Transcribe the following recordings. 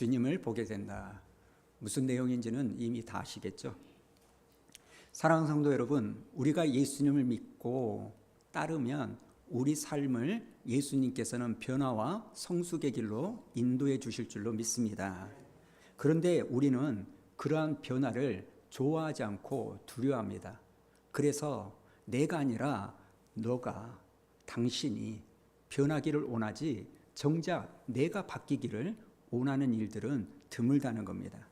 주님을 보게 된다. 무슨 내용인지는 이미 다 아시겠죠? 사랑하는 성도 여러분, 우리가 예수님을 믿고 따르면 우리 삶을 예수님께서는 변화와 성숙의 길로 인도해 주실 줄로 믿습니다. 그런데 우리는 그러한 변화를 좋아하지 않고 두려워합니다. 그래서 내가 아니라 너가, 당신이 변하기를 원하지 정작 내가 바뀌기를 원하는 일들은 드물다는 겁니다.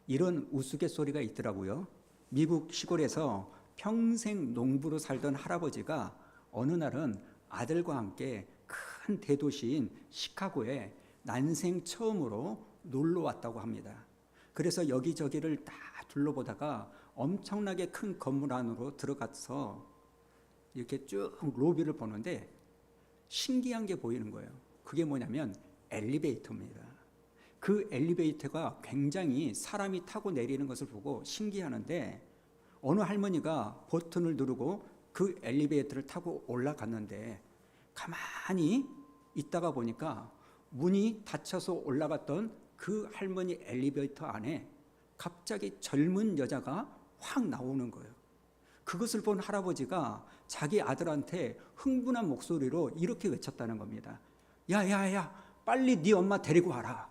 이런 우스갯소리가 있더라고요. 미국 시골에서 평생 농부로 살던 할아버지가 어느 날은 아들과 함께 큰 대도시인 시카고에 난생 처음으로 놀러 왔다고 합니다. 그래서 여기저기를 다 둘러보다가 엄청나게 큰 건물 안으로 들어가서 이렇게 쭉 로비를 보는데 신기한 게 보이는 거예요. 그게 뭐냐면 엘리베이터입니다. 그 엘리베이터가 굉장히 사람이 타고 내리는 것을 보고 신기하는데 어느 할머니가 버튼을 누르고 그 엘리베이터를 타고 올라갔는데 가만히 있다가 보니까 문이 닫혀서 올라갔던 그 할머니 엘리베이터 안에 갑자기 젊은 여자가 확 나오는 거예요. 그것을 본 할아버지가 자기 아들한테 흥분한 목소리로 이렇게 외쳤다는 겁니다. 야야야, 빨리 네 엄마 데리고 와라.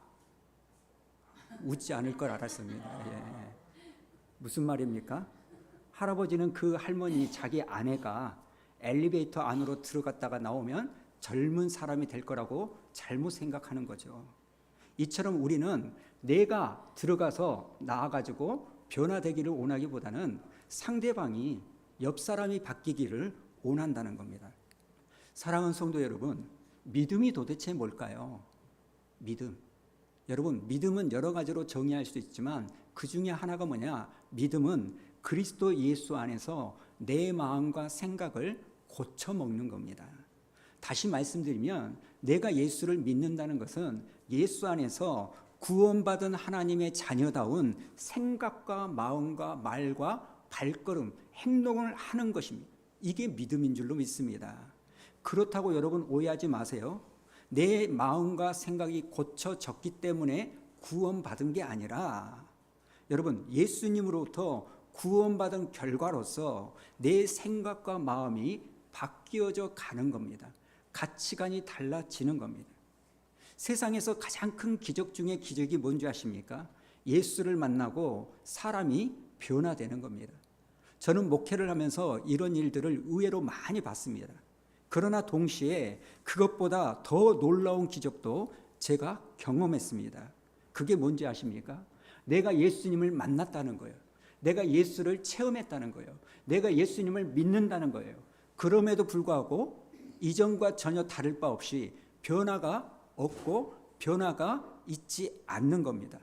웃지 않을 걸 알았습니다. 예. 무슨 말입니까? 할아버지는 그 할머니, 자기 아내가 엘리베이터 안으로 들어갔다가 나오면 젊은 사람이 될 거라고 잘못 생각하는 거죠. 이처럼 우리는 내가 들어가서 나아가지고 변화되기를 원하기보다는 상대방이, 옆 사람이 바뀌기를 원한다는 겁니다. 사랑하는 성도 여러분, 믿음이 도대체 뭘까요? 믿음. 여러분, 믿음은 여러 가지로 정의할 수 있지만 그 중에 하나가 뭐냐? 믿음은 그리스도 예수 안에서 내 마음과 생각을 고쳐먹는 겁니다. 다시 말씀드리면 내가 예수를 믿는다는 것은 예수 안에서 구원받은 하나님의 자녀다운 생각과 마음과 말과 발걸음, 행동을 하는 것입니다. 이게 믿음인 줄로 믿습니다. 그렇다고 여러분 오해하지 마세요. 내 마음과 생각이 고쳐졌기 때문에 구원받은 게 아니라 여러분 예수님으로부터 구원받은 결과로서 내 생각과 마음이 바뀌어져 가는 겁니다. 가치관이 달라지는 겁니다. 세상에서 가장 큰 기적 중에 기적이 뭔지 아십니까? 예수를 만나고 사람이 변화되는 겁니다. 저는 목회를 하면서 이런 일들을 의외로 많이 봤습니다. 그러나 동시에 그것보다 더 놀라운 기적도 제가 경험했습니다. 그게 뭔지 아십니까? 내가 예수님을 만났다는 거예요. 내가 예수를 체험했다는 거예요. 내가 예수님을 믿는다는 거예요. 그럼에도 불구하고 이전과 전혀 다를 바 없이 변화가 없고 변화가 있지 않는 겁니다.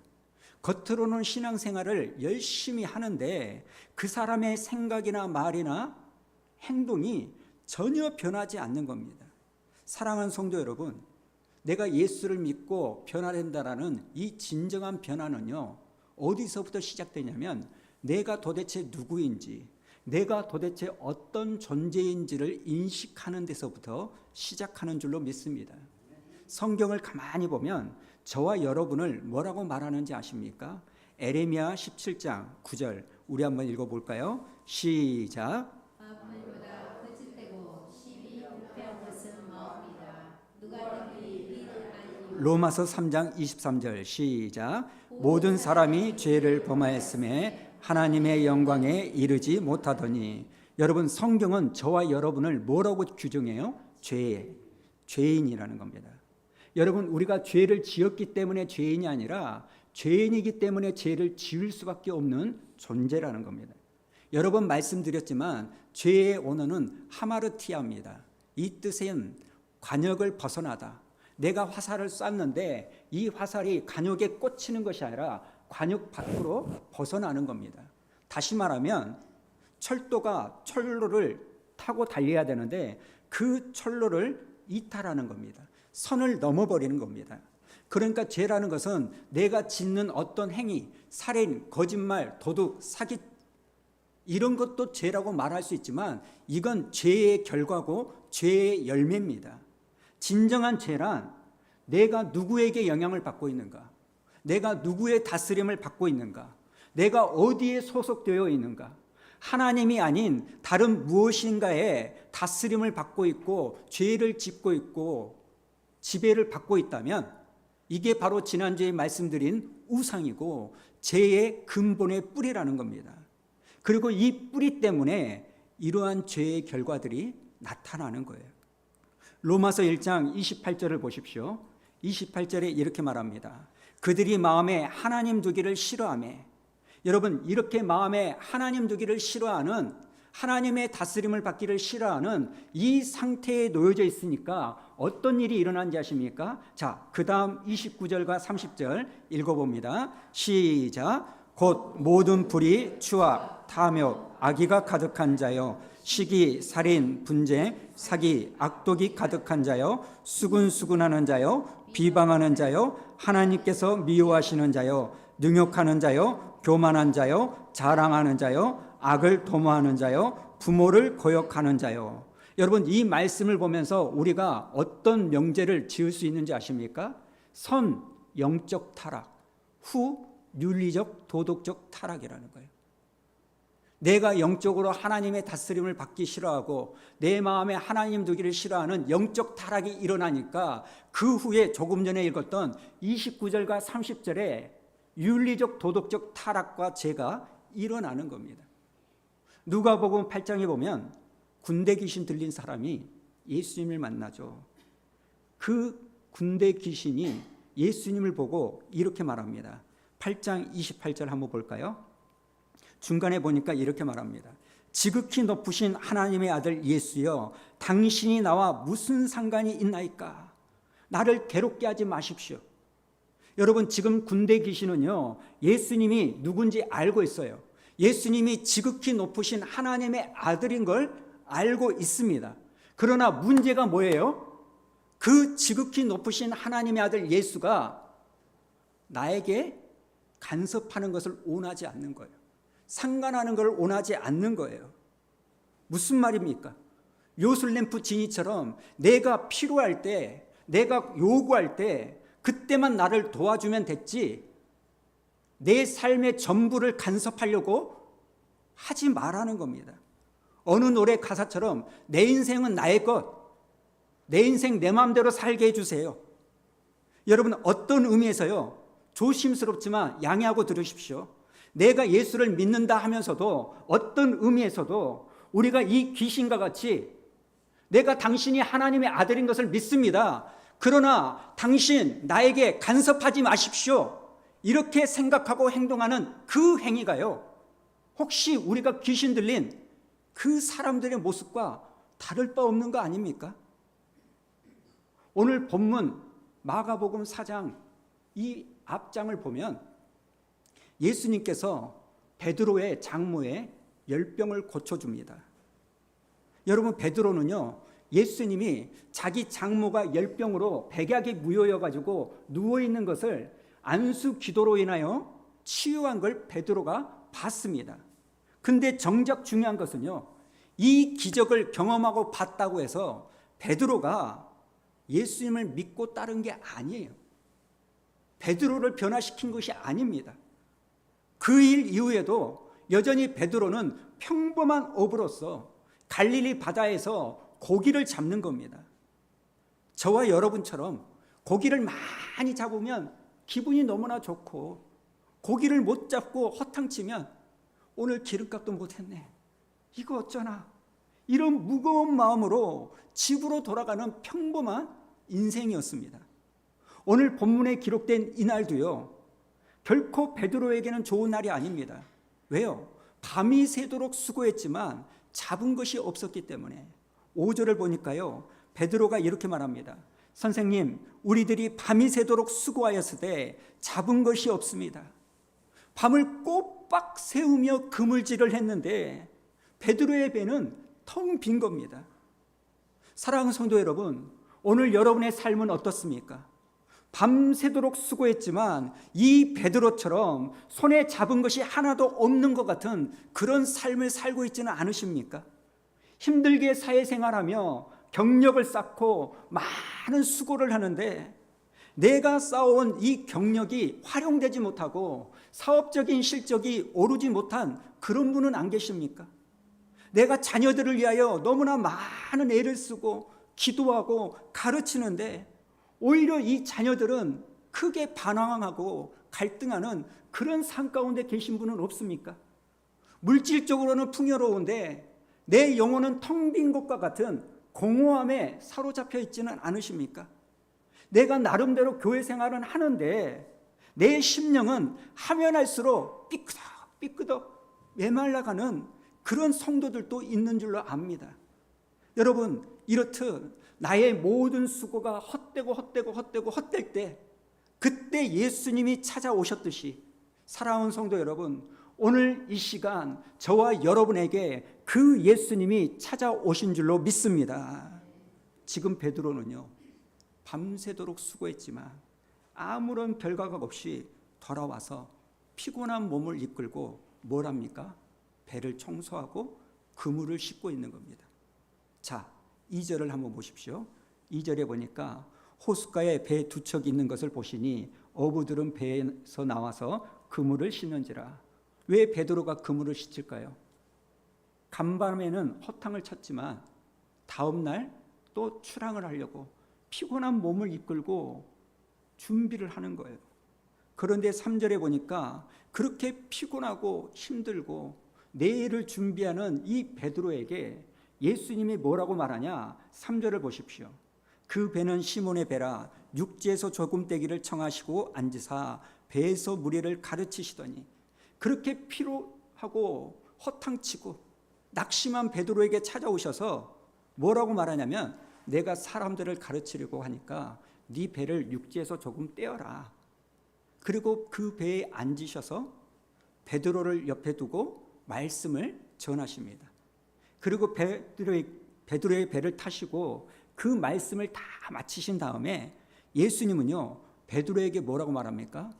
겉으로는 신앙생활을 열심히 하는데 그 사람의 생각이나 말이나 행동이 전혀 변하지 않는 겁니다. 사랑하는 성도 여러분, 내가 예수를 믿고 변화된다라는 이 진정한 변화는요, 어디서부터 시작되냐면 내가 도대체 누구인지, 내가 도대체 어떤 존재인지를 인식하는 데서부터 시작하는 줄로 믿습니다. 성경을 가만히 보면 저와 여러분을 뭐라고 말하는지 아십니까? 에레미야 17장 9절 우리 한번 읽어볼까요? 시작. 만물보다 거짓되고 심히 부패한 것은 마음이다. 누가 너희 이를 알리오. 로마서 3장 23절 시작. 모든 사람이 죄를 범하였음에 하나님의 영광에 이르지 못하더니. 여러분, 성경은 저와 여러분을 뭐라고 규정해요? 죄인이라는 겁니다. 여러분, 우리가 죄를 지었기 때문에 죄인이 아니라 죄인이기 때문에 죄를 지을 수밖에 없는 존재라는 겁니다. 여러 번 말씀드렸지만 죄의 원어는 하마르티아입니다. 이 뜻은 관역을 벗어나다. 내가 화살을 쐈는데 이 화살이 관역에 꽂히는 것이 아니라 관역 밖으로 벗어나는 겁니다. 다시 말하면 철도가 철로를 타고 달려야 되는데 그 철로를 이탈하는 겁니다. 선을 넘어버리는 겁니다. 그러니까 죄라는 것은 내가 짓는 어떤 행위, 살인, 거짓말, 도둑, 사기, 이런 것도 죄라고 말할 수 있지만 이건 죄의 결과고 죄의 열매입니다. 진정한 죄란 내가 누구에게 영향을 받고 있는가, 내가 누구의 다스림을 받고 있는가? 내가 어디에 소속되어 있는가? 하나님이 아닌 다른 무엇인가에 다스림을 받고 있고 죄를 짓고 있고 지배를 받고 있다면 이게 바로 지난주에 말씀드린 우상이고 죄의 근본의 뿌리라는 겁니다. 그리고 이 뿌리 때문에 이러한 죄의 결과들이 나타나는 거예요. 로마서 1장 28절을 보십시오. 28절에 이렇게 말합니다. 그들이 마음에 하나님 두기를 싫어하며, 여러분 이렇게 마음에 하나님 두기를 싫어하는, 하나님의 다스림을 받기를 싫어하는 이 상태에 놓여져 있으니까 어떤 일이 일어난지 아십니까? 자, 그 다음 29절과 30절 읽어봅니다. 시작. 곧 모든 불의, 추악, 탐욕, 악의가 가득한 자여, 시기, 살인, 분쟁, 사기, 악독이 가득한 자여, 수군수군하는 자여, 비방하는 자여, 하나님께서 미워하시는 자여, 능욕하는 자여, 교만한 자여, 자랑하는 자여, 악을 도모하는 자여, 부모를 거역하는 자여. 여러분 이 말씀을 보면서 우리가 어떤 명제를 지을 수 있는지 아십니까? 선, 영적 타락, 후, 윤리적, 도덕적 타락이라는 거예요. 내가 영적으로 하나님의 다스림을 받기 싫어하고 내 마음에 하나님 두기를 싫어하는 영적 타락이 일어나니까 그 후에 조금 전에 읽었던 29절과 30절에 윤리적, 도덕적 타락과 죄가 일어나는 겁니다. 누가복음 8장에 보면 군대 귀신 들린 사람이 예수님을 만나죠. 그 군대 귀신이 예수님을 보고 이렇게 말합니다. 8장 28절 한번 볼까요? 중간에 보니까 이렇게 말합니다. 지극히 높으신 하나님의 아들 예수여, 당신이 나와 무슨 상관이 있나이까? 나를 괴롭게 하지 마십시오. 여러분 지금 군대 귀신은요, 예수님이 누군지 알고 있어요. 예수님이 지극히 높으신 하나님의 아들인 걸 알고 있습니다. 그러나 문제가 뭐예요? 그 지극히 높으신 하나님의 아들 예수가 나에게 간섭하는 것을 원하지 않는 거예요. 상관하는 걸 원하지 않는 거예요. 무슨 말입니까? 요술램프 지니처럼 내가 필요할 때, 내가 요구할 때 그때만 나를 도와주면 됐지 내 삶의 전부를 간섭하려고 하지 말라는 겁니다. 어느 노래 가사처럼 내 인생은 나의 것, 내 인생 내 마음대로 살게 해주세요. 여러분 어떤 의미에서요, 조심스럽지만 양해하고 들으십시오. 내가 예수를 믿는다 하면서도 어떤 의미에서도 우리가 이 귀신과 같이 내가 당신이 하나님의 아들인 것을 믿습니다. 그러나 당신 나에게 간섭하지 마십시오. 이렇게 생각하고 행동하는 그 행위가요, 혹시 우리가 귀신 들린 그 사람들의 모습과 다를 바 없는 거 아닙니까? 오늘 본문 마가복음 4장 이 앞장을 보면 예수님께서 베드로의 장모의 열병을 고쳐줍니다. 여러분 베드로는요, 예수님이 자기 장모가 열병으로 백약이 무효여가지고 누워있는 것을 안수 기도로 인하여 치유한 걸 베드로가 봤습니다. 근데 정작 중요한 것은요, 이 기적을 경험하고 봤다고 해서 베드로가 예수님을 믿고 따른 게 아니에요. 베드로를 변화시킨 것이 아닙니다. 그 일 이후에도 여전히 베드로는 평범한 어부로서 갈릴리 바다에서 고기를 잡는 겁니다. 저와 여러분처럼 고기를 많이 잡으면 기분이 너무나 좋고, 고기를 못 잡고 허탕치면 오늘 기름값도 못했네, 이거 어쩌나, 이런 무거운 마음으로 집으로 돌아가는 평범한 인생이었습니다. 오늘 본문에 기록된 이날도요, 결코 베드로에게는 좋은 날이 아닙니다. 왜요? 밤이 새도록 수고했지만 잡은 것이 없었기 때문에. 5절을 보니까요, 베드로가 이렇게 말합니다. 선생님, 우리들이 밤이 새도록 수고하였을 때 잡은 것이 없습니다. 밤을 꼬박 새우며 그물질을 했는데 베드로의 배는 텅 빈 겁니다. 사랑하는 성도 여러분, 오늘 여러분의 삶은 어떻습니까? 밤새도록 수고했지만 이 베드로처럼 손에 잡은 것이 하나도 없는 것 같은 그런 삶을 살고 있지는 않으십니까? 힘들게 사회생활하며 경력을 쌓고 많은 수고를 하는데 내가 쌓아온 이 경력이 활용되지 못하고 사업적인 실적이 오르지 못한 그런 분은 안 계십니까? 내가 자녀들을 위하여 너무나 많은 애를 쓰고 기도하고 가르치는데 오히려 이 자녀들은 크게 반항하고 갈등하는 그런 삶 가운데 계신 분은 없습니까? 물질적으로는 풍요로운데 내 영혼은 텅 빈 것과 같은 공허함에 사로잡혀 있지는 않으십니까? 내가 나름대로 교회 생활은 하는데 내 심령은 하면 할수록 삐끄덕 메말라가는 그런 성도들도 있는 줄로 압니다. 여러분, 이렇듯 나의 모든 수고가 헛될 때 그때 예수님이 찾아오셨듯이 사랑하는 성도 여러분, 오늘 이 시간 저와 여러분에게 그 예수님이 찾아오신 줄로 믿습니다. 지금 베드로는요, 밤새도록 수고했지만 아무런 결과가 없이 돌아와서 피곤한 몸을 이끌고 뭘 합니까? 배를 청소하고 그물을 씻고 있는 겁니다. 자, 2절을 한번 보십시오. 2절에 보니까 호숫가에 배 두 척 있는 것을 보시니 어부들은 배에서 나와서 그물을 씻는지라. 왜 베드로가 그물을 씻을까요? 간밤에는 허탕을 쳤지만 다음 날 또 출항을 하려고 피곤한 몸을 이끌고 준비를 하는 거예요. 그런데 3절에 보니까 그렇게 피곤하고 힘들고 내일을 준비하는 이 베드로에게 예수님이 뭐라고 말하냐? 3절을 보십시오. 그 배는 시몬의 배라 육지에서 조금 떼기를 청하시고 앉으사 배에서 무리를 가르치시더니, 그렇게 피로하고 허탕치고 낙심한 베드로에게 찾아오셔서 뭐라고 말하냐면, 내가 사람들을 가르치려고 하니까 네 배를 육지에서 조금 떼어라. 그리고 그 배에 앉으셔서 베드로를 옆에 두고 말씀을 전하십니다. 그리고 베드로의 배를 타시고 그 말씀을 다 마치신 다음에 예수님은요, 베드로에게 뭐라고 말합니까?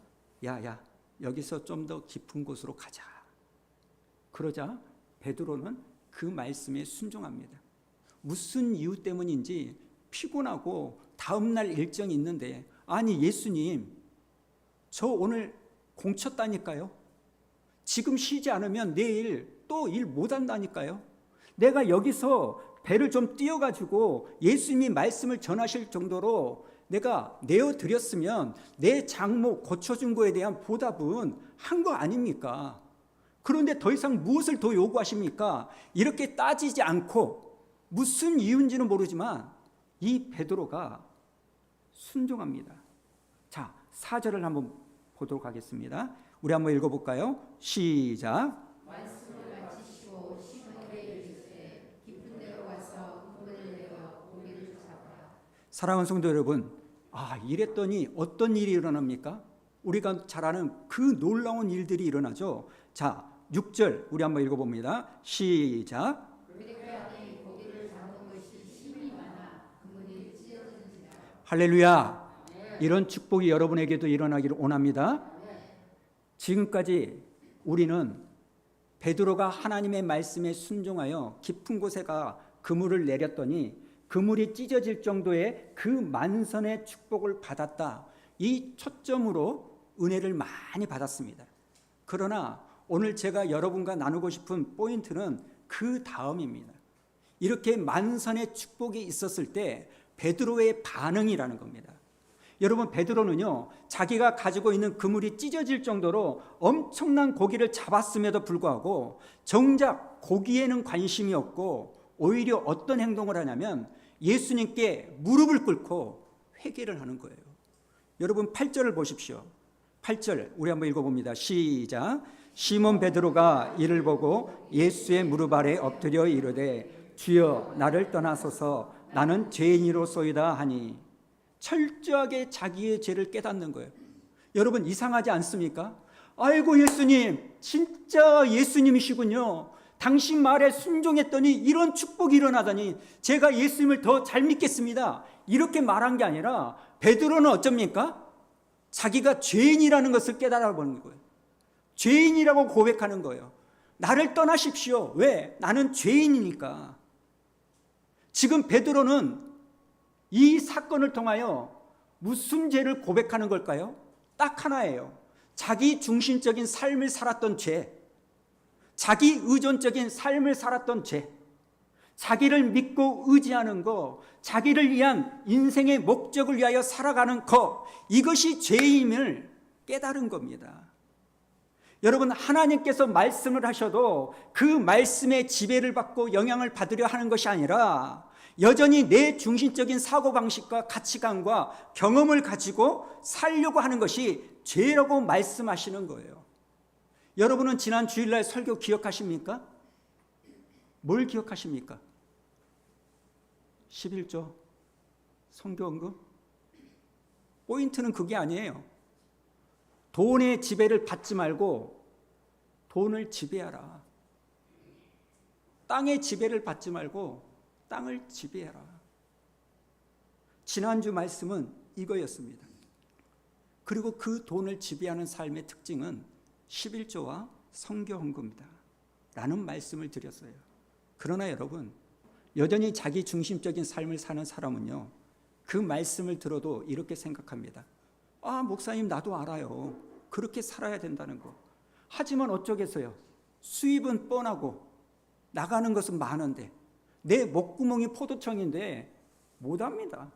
야, 여기서 좀 더 깊은 곳으로 가자. 그러자 베드로는 그 말씀에 순종합니다. 무슨 이유 때문인지 피곤하고 다음날 일정이 있는데, 아니 예수님, 저 오늘 공쳤다니까요. 지금 쉬지 않으면 내일 또 일 못한다니까요. 내가 여기서 배를 좀 띄워가지고 예수님이 말씀을 전하실 정도로 내가 내어드렸으면 내 장모 고쳐준 거에 대한 보답은 한 거 아닙니까? 그런데 더 이상 무엇을 더 요구하십니까? 이렇게 따지지 않고 무슨 이유인지는 모르지만 이 베드로가 순종합니다. 자, 4절을 한번 보도록 하겠습니다. 우리 한번 읽어볼까요? 시작. 말씀을 마치시고 시몬의 배를 주세 깊은 데로 가서 그물을 내어 고기를 잡아라. 사랑하는 성도 여러분, 이랬더니 어떤 일이 일어납니까? 우리가 잘 아는 그 놀라운 일들이 일어나죠. 자, 6절 우리 한번 읽어봅니다. 시작. 그들이 고기를 잡은 것이 힘이 많아 그물이 찢어지는지라. 할렐루야. 이런 축복이 여러분에게도 일어나기를 원합니다. 지금까지 우리는 베드로가 하나님의 말씀에 순종하여 깊은 곳에 가 그물을 내렸더니 그물이 찢어질 정도의 그 만선의 축복을 받았다. 이 초점으로 은혜를 많이 받았습니다. 그러나 오늘 제가 여러분과 나누고 싶은 포인트는 그 다음입니다. 이렇게 만선의 축복이 있었을 때 베드로의 반응이라는 겁니다. 여러분, 베드로는요, 자기가 가지고 있는 그물이 찢어질 정도로 엄청난 고기를 잡았음에도 불구하고 정작 고기에는 관심이 없고 오히려 어떤 행동을 하냐면 예수님께 무릎을 꿇고 회개를 하는 거예요. 여러분, 8절을 보십시오. 8절 우리 한번 읽어봅니다. 시작. 시몬 베드로가 이를 보고 예수의 무릎 아래 엎드려 이르되 주여 나를 떠나소서 나는 죄인이로소이다 하니, 철저하게 자기의 죄를 깨닫는 거예요. 여러분, 이상하지 않습니까? 아이고 예수님, 진짜 예수님이시군요. 당신 말에 순종했더니 이런 축복이 일어나다니 제가 예수님을 더 잘 믿겠습니다. 이렇게 말한 게 아니라 베드로는 어쩝니까? 자기가 죄인이라는 것을 깨달아보는 거예요. 죄인이라고 고백하는 거예요. 나를 떠나십시오. 왜? 나는 죄인이니까. 지금 베드로는 이 사건을 통하여 무슨 죄를 고백하는 걸까요? 딱 하나예요. 자기 중심적인 삶을 살았던 죄, 자기 의존적인 삶을 살았던 죄, 자기를 믿고 의지하는 거, 자기를 위한 인생의 목적을 위하여 살아가는 거, 이것이 죄임을 깨달은 겁니다. 여러분, 하나님께서 말씀을 하셔도 그 말씀의 지배를 받고 영향을 받으려 하는 것이 아니라 여전히 내 중심적인 사고방식과 가치관과 경험을 가지고 살려고 하는 것이 죄라고 말씀하시는 거예요. 여러분은 지난 주일날 설교 기억하십니까? 뭘 기억하십니까? 11조 성교언금? 포인트는 그게 아니에요. 돈의 지배를 받지 말고 돈을 지배하라. 땅의 지배를 받지 말고 땅을 지배하라. 지난주 말씀은 이거였습니다. 그리고 그 돈을 지배하는 삶의 특징은 11조와 성교헌금이다 라는 말씀을 드렸어요. 그러나 여러분, 여전히 자기 중심적인 삶을 사는 사람은요, 그 말씀을 들어도 이렇게 생각합니다. 아, 목사님, 나도 알아요. 그렇게 살아야 된다는 거. 하지만 어쩌겠어요. 수입은 뻔하고 나가는 것은 많은데 내 목구멍이 포도청인데 못합니다.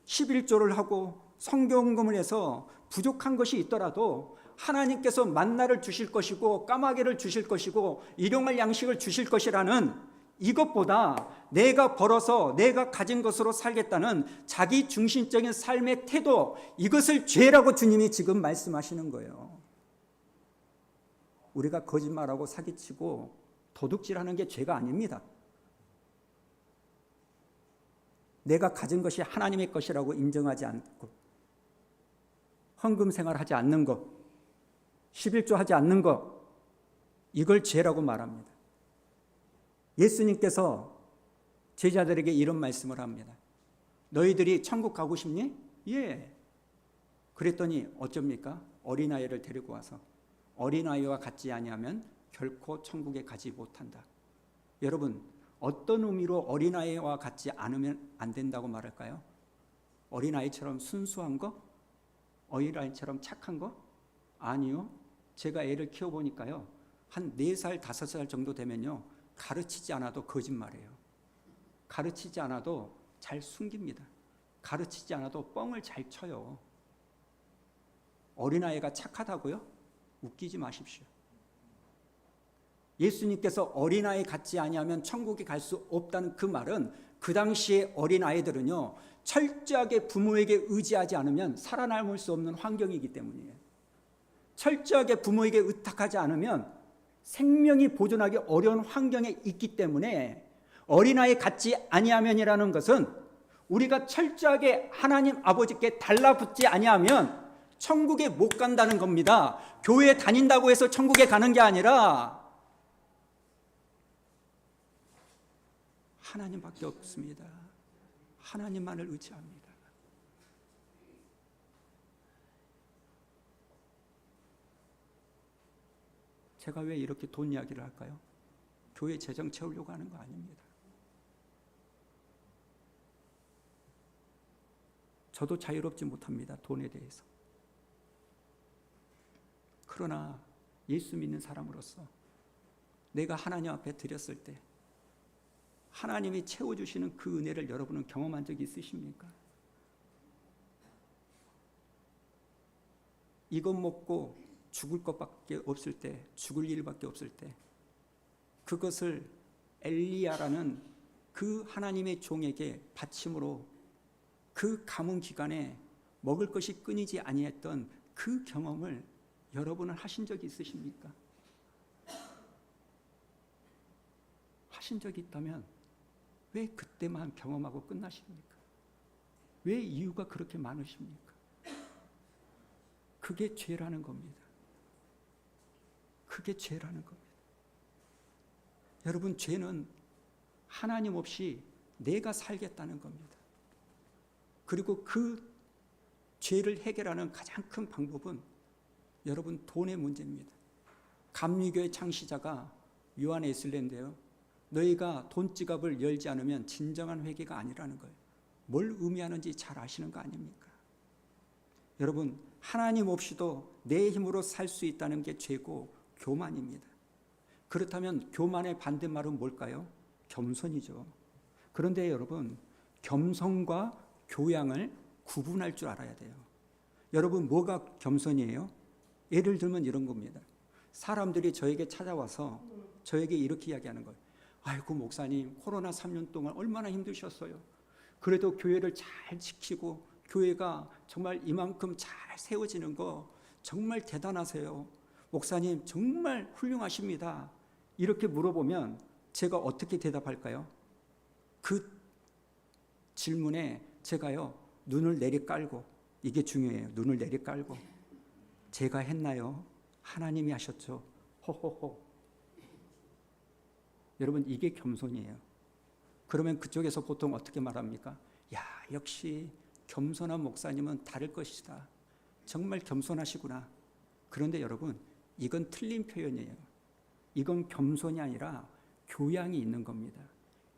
11조를 하고 성교헌금을 해서 부족한 것이 있더라도 하나님께서 만나를 주실 것이고 까마귀를 주실 것이고 일용할 양식을 주실 것이라는 이것보다 내가 벌어서 내가 가진 것으로 살겠다는 자기 중심적인 삶의 태도, 이것을 죄라고 주님이 지금 말씀하시는 거예요. 우리가 거짓말하고 사기치고 도둑질하는 게 죄가 아닙니다. 내가 가진 것이 하나님의 것이라고 인정하지 않고 헌금 생활하지 않는 것, 11조 하지 않는 것, 이걸 죄라고 말합니다. 예수님께서 제자들에게 이런 말씀을 합니다. 너희들이 천국 가고 싶니? 예. 그랬더니 어쩝니까? 어린아이를 데리고 와서 어린아이와 같지 아니하면 결코 천국에 가지 못한다. 여러분, 어떤 의미로 어린아이와 같지 않으면 안 된다고 말할까요? 어린아이처럼 순수한 거? 어린아이처럼 착한 거? 아니요. 제가 애를 키워보니까요, 한 4살, 5살 정도 되면요, 가르치지 않아도 거짓말해요. 가르치지 않아도 잘 숨깁니다. 가르치지 않아도 뻥을 잘 쳐요. 어린아이가 착하다고요? 웃기지 마십시오. 예수님께서 어린아이 같지 아니하면 천국에 갈 수 없다는 그 말은 그 당시에 어린아이들은요, 철저하게 부모에게 의지하지 않으면 살아남을 수 없는 환경이기 때문이에요. 철저하게 부모에게 의탁하지 않으면 생명이 보존하기 어려운 환경에 있기 때문에 어린아이 같지 아니하면이라는 것은 우리가 철저하게 하나님 아버지께 달라붙지 아니하면 천국에 못 간다는 겁니다. 교회 다닌다고 해서 천국에 가는 게 아니라 하나님밖에 없습니다. 하나님만을 의지합니다. 제가 왜 이렇게 돈 이야기를 할까요? 교회 재정 채우려고 하는 거 아닙니다. 저도 자유롭지 못합니다. 돈에 대해서. 그러나 예수 믿는 사람으로서 내가 하나님 앞에 드렸을 때 하나님이 채워주시는 그 은혜를 여러분은 경험한 적이 있으십니까? 이것 먹고 죽을 것밖에 없을 때, 죽을 일밖에 없을 때, 그것을 엘리야라는 그 하나님의 종에게 바침으로 그 가뭄 기간에 먹을 것이 끊이지 아니했던 그 경험을 여러분은 하신 적이 있으십니까? 하신 적이 있다면 왜 그때만 경험하고 끝나십니까? 왜 이유가 그렇게 많으십니까? 그게 죄라는 겁니다. 그게 죄라는 겁니다. 여러분, 죄는 하나님 없이 내가 살겠다는 겁니다. 그리고 그 죄를 해결하는 가장 큰 방법은 여러분, 돈의 문제입니다. 감리교의 창시자가 요한 웨슬레인데요, 너희가 돈 지갑을 열지 않으면 진정한 회개가 아니라는 거예요. 뭘 의미하는지 잘 아시는 거 아닙니까? 여러분, 하나님 없이도 내 힘으로 살 수 있다는 게 죄고 교만입니다. 그렇다면 교만의 반대말은 뭘까요? 겸손이죠. 그런데 여러분, 겸손과 교양을 구분할 줄 알아야 돼요. 여러분, 뭐가 겸손이에요? 예를 들면 이런 겁니다. 사람들이 저에게 찾아와서 저에게 이렇게 이야기하는 거예요. 아이고 목사님, 코로나 3년 동안 얼마나 힘드셨어요. 그래도 교회를 잘 지키고 교회가 정말 이만큼 잘 세워지는 거 정말 대단하세요. 목사님 정말 훌륭하십니다. 이렇게 물어보면 제가 어떻게 대답할까요? 그 질문에 제가요, 눈을 내리깔고, 이게 중요해요. 눈을 내리깔고, 제가 했나요? 하나님이 하셨죠. 호호호. 여러분, 이게 겸손이에요. 그러면 그쪽에서 보통 어떻게 말합니까? 야, 역시 겸손한 목사님은 다를 것이다. 정말 겸손하시구나. 그런데 여러분, 이건 틀린 표현이에요. 이건 겸손이 아니라 교양이 있는 겁니다.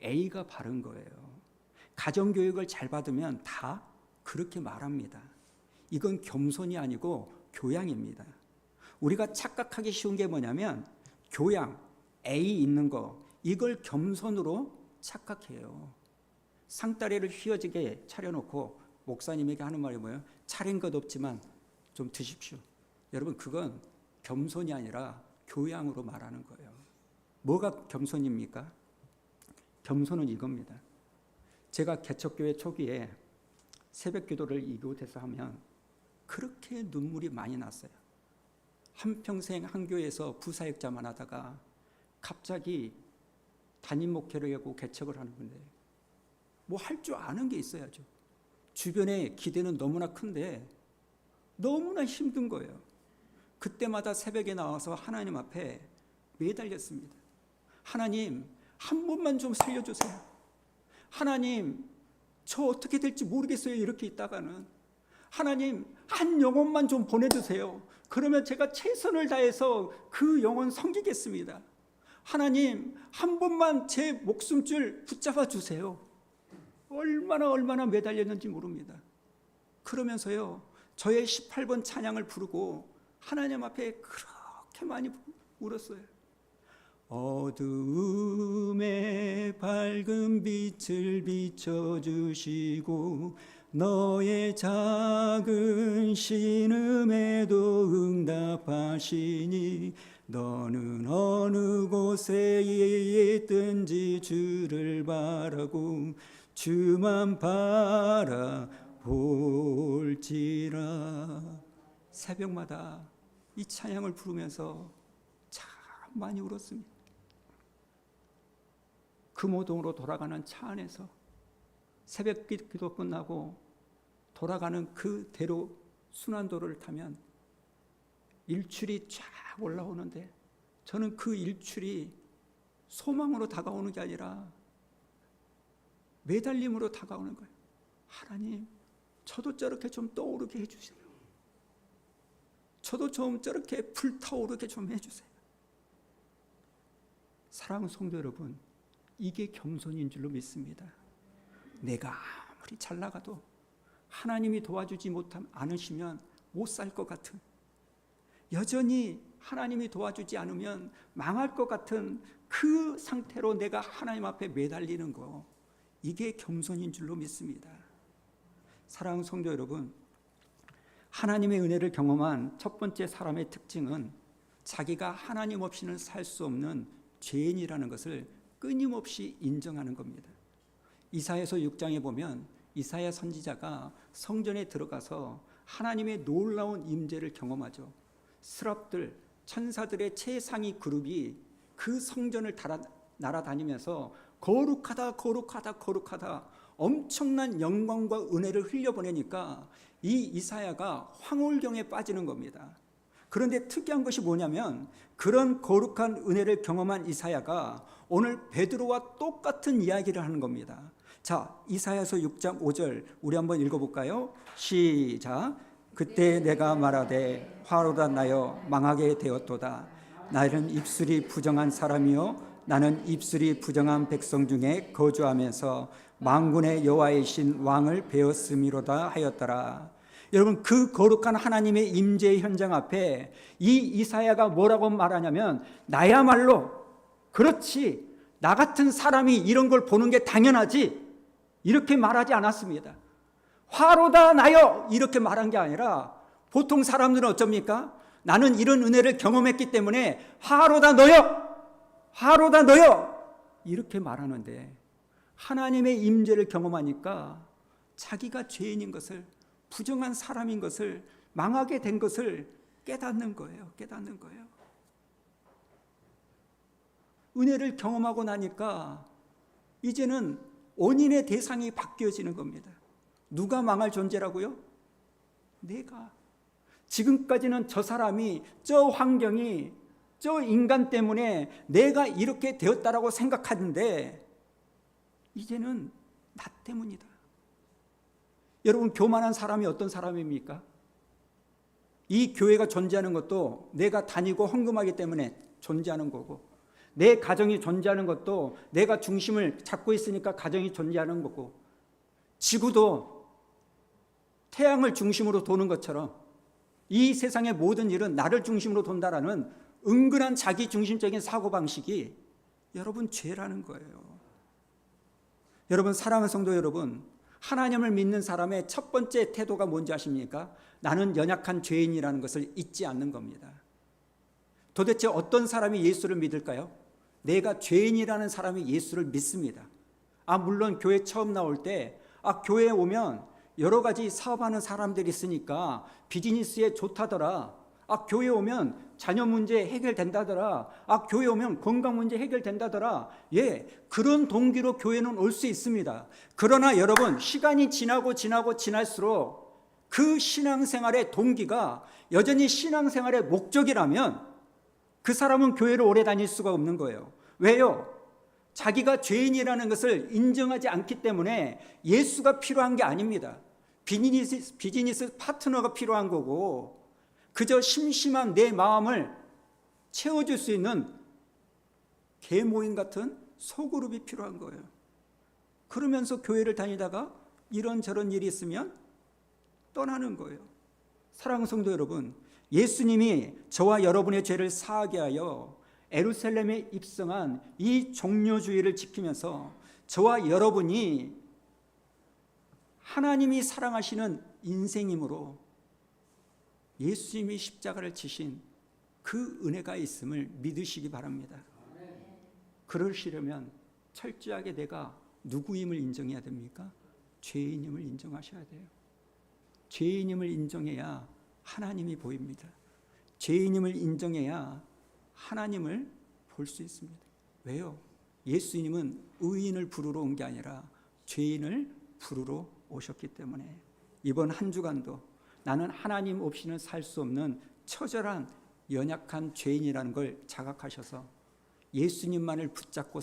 A가 바른 거예요. 가정교육을 잘 받으면 다 그렇게 말합니다. 이건 겸손이 아니고 교양입니다. 우리가 착각하기 쉬운 게 뭐냐면 교양, A 있는 거, 이걸 겸손으로 착각해요. 상다리를 휘어지게 차려놓고 목사님에게 하는 말이 뭐예요? 차린 것 없지만 좀 드십시오. 여러분, 그건 겸손이 아니라 교양으로 말하는 거예요. 뭐가 겸손입니까? 겸손은 이겁니다. 제가 개척교회 초기에 새벽 기도를 이곳에서 하면 그렇게 눈물이 많이 났어요. 한평생 한 교회에서 부사역자만 하다가 갑자기 담임 목회를 하고 개척을 하는 건데 뭐 할 줄 아는 게 있어야죠. 주변에 기대는 너무나 큰데 너무나 힘든 거예요. 그때마다 새벽에 나와서 하나님 앞에 매달렸습니다. 하나님, 한 번만 좀 살려주세요. 하나님, 저 어떻게 될지 모르겠어요. 이렇게 있다가는 하나님, 한 영혼만 좀 보내주세요. 그러면 제가 최선을 다해서 그 영혼 섬기겠습니다. 하나님, 한 번만 제 목숨줄 붙잡아 주세요. 얼마나 매달렸는지 모릅니다. 그러면서요, 저의 18번 찬양을 부르고 하나님 앞에 그렇게 많이 울었어요. 어두움에 밝은 빛을 비춰주시고 너의 작은 신음에도 응답하시니 너는 어느 곳에 있든지 주를 바라고 주만 바라볼지라. 새벽마다 이 찬양을 부르면서 참 많이 울었습니다. 금호동으로 돌아가는 차 안에서 새벽 기도 끝나고 돌아가는 그 대로 순환도로를 타면 일출이 쫙 올라오는데 저는 그 일출이 소망으로 다가오는 게 아니라 매달림으로 다가오는 거예요. 하나님, 저도 저렇게 좀 떠오르게 해주세요. 저도 좀 저렇게 불타오르게 좀 해주세요. 사랑하는 성도 여러분, 이게 겸손인 줄로 믿습니다. 내가 아무리 잘 나가도 하나님이 도와주지 않으시면 못 살 것 같은, 여전히 하나님이 도와주지 않으면 망할 것 같은 그 상태로 내가 하나님 앞에 매달리는 거, 이게 겸손인 줄로 믿습니다. 사랑하는 성도 여러분, 하나님의 은혜를 경험한 첫 번째 사람의 특징은 자기가 하나님 없이는 살 수 없는 죄인이라는 것을 끊임없이 인정하는 겁니다. 이사야서 6장에 보면 이사야 선지자가 성전에 들어가서 하나님의 놀라운 임재를 경험하죠. 스랍들, 천사들의 최상위 그룹이 그 성전을 날아다니면서 거룩하다 거룩하다 거룩하다 엄청난 영광과 은혜를 흘려보내니까 이 이사야가 황홀경에 빠지는 겁니다. 그런데 특이한 것이 뭐냐면 그런 거룩한 은혜를 경험한 이사야가 오늘 베드로와 똑같은 이야기를 하는 겁니다. 자, 이사야서 6장 5절 우리 한번 읽어볼까요? 시작. 그때 내가 말하되 화로다 나여 망하게 되었도다. 나는 입술이 부정한 사람이요 나는 입술이 부정한 백성 중에 거주하면서 만군의 여호와이신 왕을 배웠음이로다 하였더라. 여러분, 그 거룩한 하나님의 임재의 현장 앞에 이 이사야가 뭐라고 말하냐면, 나야말로 그렇지, 나 같은 사람이 이런 걸 보는 게 당연하지, 이렇게 말하지 않았습니다. 화로다 나여, 이렇게 말한 게 아니라, 보통 사람들은 어쩝니까? 나는 이런 은혜를 경험했기 때문에 화로다 너여, 화로다 너여, 이렇게 말하는데, 하나님의 임재를 경험하니까 자기가 죄인인 것을, 부정한 사람인 것을, 망하게 된 것을 깨닫는 거예요. 깨닫는 거예요. 은혜를 경험하고 나니까 이제는 원인의 대상이 바뀌어지는 겁니다. 누가 망할 존재라고요? 내가. 지금까지는 저 사람이, 저 환경이, 저 인간 때문에 내가 이렇게 되었다라고 생각하는데, 이제는 나 때문이다. 여러분, 교만한 사람이 어떤 사람입니까? 이 교회가 존재하는 것도 내가 다니고 헌금하기 때문에 존재하는 거고, 내 가정이 존재하는 것도 내가 중심을 잡고 있으니까 가정이 존재하는 거고, 지구도 태양을 중심으로 도는 것처럼 이 세상의 모든 일은 나를 중심으로 돈다라는 은근한 자기중심적인 사고방식이 여러분 죄라는 거예요. 여러분, 사랑하는 성도 여러분, 하나님을 믿는 사람의 첫 번째 태도가 뭔지 아십니까? 나는 연약한 죄인이라는 것을 잊지 않는 겁니다. 도대체 어떤 사람이 예수를 믿을까요? 내가 죄인이라는 사람이 예수를 믿습니다. 물론 교회 처음 나올 때 교회에 오면 여러 가지 사업하는 사람들이 있으니까 비즈니스에 좋다더라. 교회 오면 자녀 문제 해결된다더라. 교회 오면 건강 문제 해결된다더라. 예, 그런 동기로 교회는 올 수 있습니다. 그러나 여러분, 시간이 지날수록 그 신앙생활의 동기가 여전히 신앙생활의 목적이라면 그 사람은 교회를 오래 다닐 수가 없는 거예요. 왜요? 자기가 죄인이라는 것을 인정하지 않기 때문에 예수가 필요한 게 아닙니다. 비즈니스 파트너가 필요한 거고, 그저 심심한 내 마음을 채워줄 수 있는 계모임 같은 소그룹이 필요한 거예요. 그러면서 교회를 다니다가 이런저런 일이 있으면 떠나는 거예요. 사랑하는 성도 여러분, 예수님이 저와 여러분의 죄를 사하게 하여 예루살렘에 입성한 이 종료주의를 지키면서 저와 여러분이 하나님이 사랑하시는 인생이므로 예수님이 십자가를 지신 그 은혜가 있음을 믿으시기 바랍니다. 그러시려면 철저하게 내가 누구임을 인정해야 됩니까? 죄인임을 인정하셔야 돼요. 죄인임을 인정해야 하나님이 보입니다. 죄인임을 인정해야 하나님을 볼 수 있습니다. 왜요? 예수님은 의인을 부르러 온 게 아니라 죄인을 부르러 오셨기 때문에 이번 한 주간도 나는 하나님 없이는 살 수 없는 처절한 연약한 죄인이라는 걸 자각하셔서 예수님만을 붙잡고